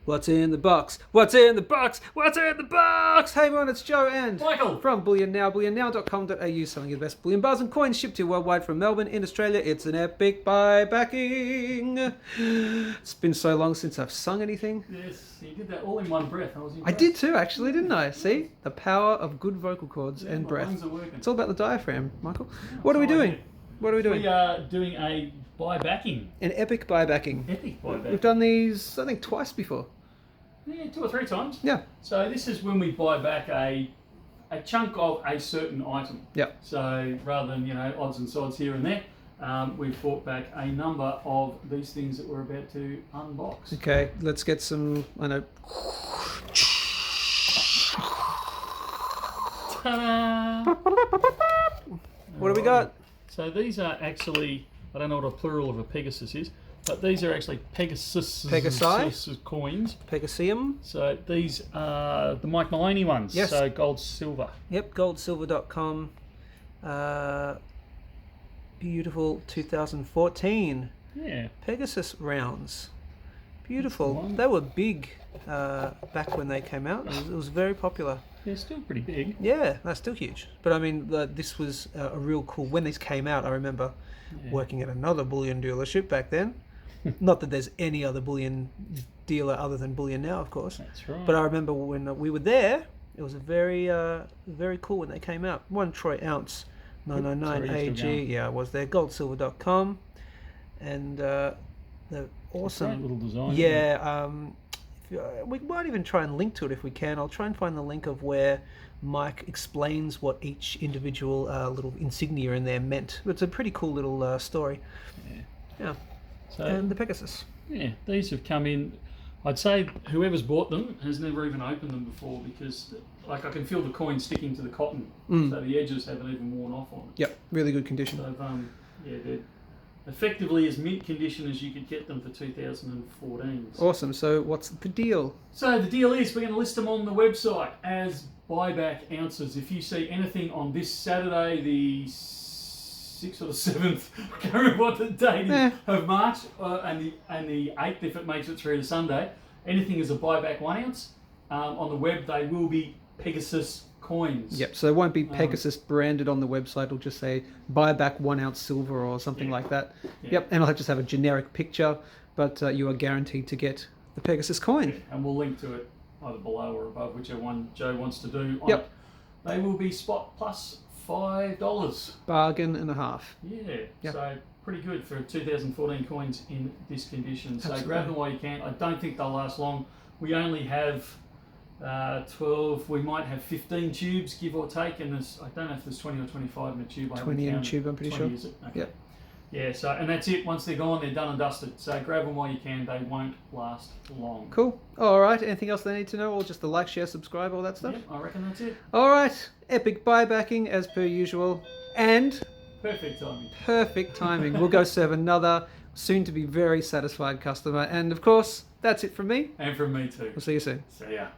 What's in the box? What's in the box? What's in the box? Hey everyone, it's Joe and Michael from Bullion Now, bullionnow.com.au, selling you the best bullion bars and coins shipped to you worldwide from Melbourne in Australia. It's an epic buy-backing. It's been so long since I've sung anything. Yes, you did that all in one breath. I did too, actually, didn't I? See? The power of good vocal cords and my breath. lungs are working. It's all about the diaphragm, Michael. What are we doing? What are we doing? We are doing a buy-backing. An epic buy-backing. Epic buy-backing. We've done these, I think, twice before. Yeah, 2 or 3 times. Yeah. So this is when we buy back a chunk of a certain item. Yeah. So rather than, odds and sods here and there, we've bought back a number of these things that we're about to unbox. Okay, let's get some, I know. Ta-da! What do we got? So these are actually, I don't know what a plural of a Pegasus is, but these are actually Pegasus coins. Pegasium. So these are the Mike Maloney ones. Yes. So gold, silver. Yep, goldsilver.com. Beautiful 2014 Yeah. Pegasus rounds. Beautiful. That's the one. They were big back when they came out. It was very popular. They're still pretty big. Yeah, they're still huge. But I mean, this was a real cool. When these came out, I remember working at another bullion dealership back then. Not that there's any other bullion dealer other than Bullion Now, of course. That's right. But I remember when we were there, it was a very cool when they came out. 1 troy ounce, 999 Sorry, you're still AG. going. Yeah, I was there. Goldsilver.com, and they're awesome. Great little design. Yeah, we might even try and link to it if we can. I'll try and find the link of where Mike explains what each individual little insignia in there meant. It's a pretty cool little story. Yeah. So, And the Pegasus. yeah, these have come in. I'd say whoever's bought them has never even opened them before because, I can feel the coin sticking to the cotton, so the edges haven't even worn off on it. Yep, really good condition. So, they're effectively as mint condition as you could get them for 2014. Awesome. So what's the deal? So the deal is we're going to list them on the website as buyback ounces. If you see anything on this Saturday, the 6th or the 7th, I can't remember what the date is, of March, and the 8th if it makes it through to Sunday, anything is a buyback 1 ounce. On the web they will be Pegasus coins. Yep, so it won't be Pegasus branded on the website. It'll just say buy back 1 ounce silver or something like that. Yeah. Yep, and it'll just have a generic picture, but you are guaranteed to get the Pegasus coin. And we'll link to it either below or above, whichever one Joe wants to do on Yep. it. They will be spot plus $5. Bargain and a half. Yeah, Yep. so pretty good for 2014 coins in this condition. So Absolutely. grab them while you can. I don't think they'll last long. We only have 12, we might have 15 tubes, give or take, and I don't know if there's 20 or 25 in a tube. 20 in a tube, I'm pretty 20, sure. is it? Okay. Yep. Yeah, so, and that's it. Once they're gone, they're done and dusted. So grab them while you can. They won't last long. Cool. All right, anything else they need to know, or just the like, share, subscribe, all that stuff? Yep, I reckon that's it. All right, epic buy-backing as per usual, and Perfect timing. perfect timing. We'll go serve another soon-to-be very satisfied customer, and of course, that's it from me. And from me too. We'll see you soon. See ya.